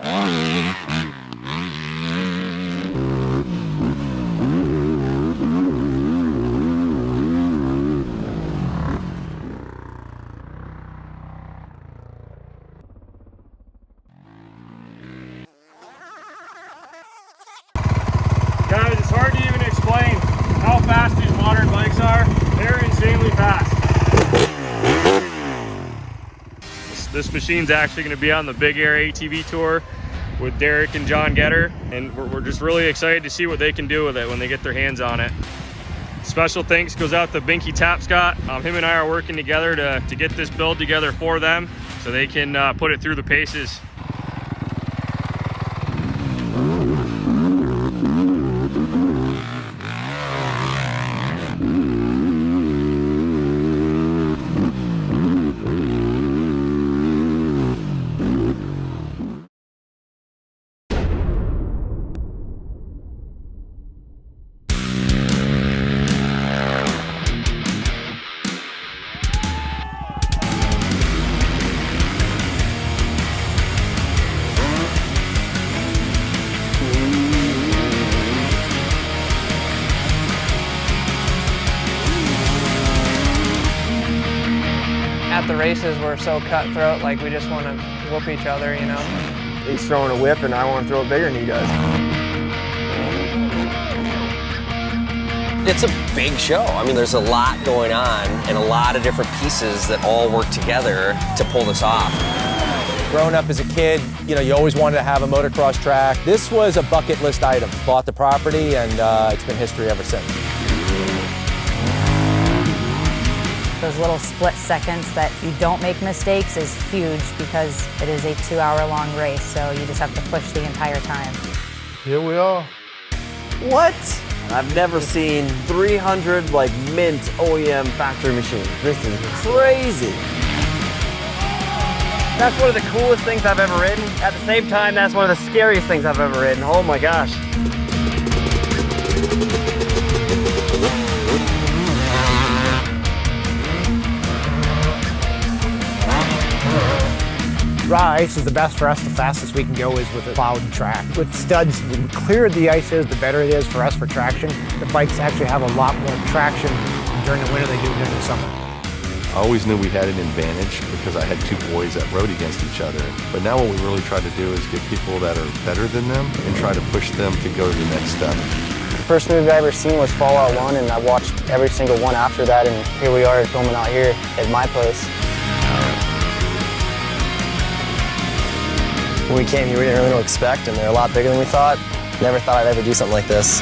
Guys, it's hard to even explain how fast these modern bikes are. They're insanely fast. This machine's actually going to be on the Big Air ATV tour with Derek and John Guetter, and we're just really excited to see what they can do with it when they get their hands on it. Special thanks goes out to Binky Tapscott. Him and I are working together to get this build together for them so they can put it through the paces. At the races, we're so cutthroat, like we just want to whoop each other, you know? He's throwing a whip and I want to throw it bigger than he does. It's a big show. I mean, there's a lot going on and a lot of different pieces that all work together to pull this off. Growing up as a kid, you know, you always wanted to have a motocross track. This was a bucket list item. Bought the property and it's been history ever since. Those little split seconds that you don't make mistakes is huge because it is a 2-hour-long race, so you just have to push the entire time. Here we are. What? I've never seen 300 like mint OEM factory machines. This is crazy. That's one of the coolest things I've ever ridden. At the same time, that's one of the scariest things I've ever ridden. Oh my gosh. Raw ice is the best for us. The fastest we can go is with a plowed track. With studs, the clearer the ice is, the better it is for us for traction. The bikes actually have a lot more traction during the winter than they do during the summer. I always knew we had an advantage because I had two boys that rode against each other. But now what we really try to do is get people that are better than them and try to push them to go to the next step. The first movie I ever seen was Fallout 1, and I watched every single one after that, and here we are filming out here at my place. When we came here, we didn't really know what to expect, and they're a lot bigger than we thought. Never thought I'd ever do something like this.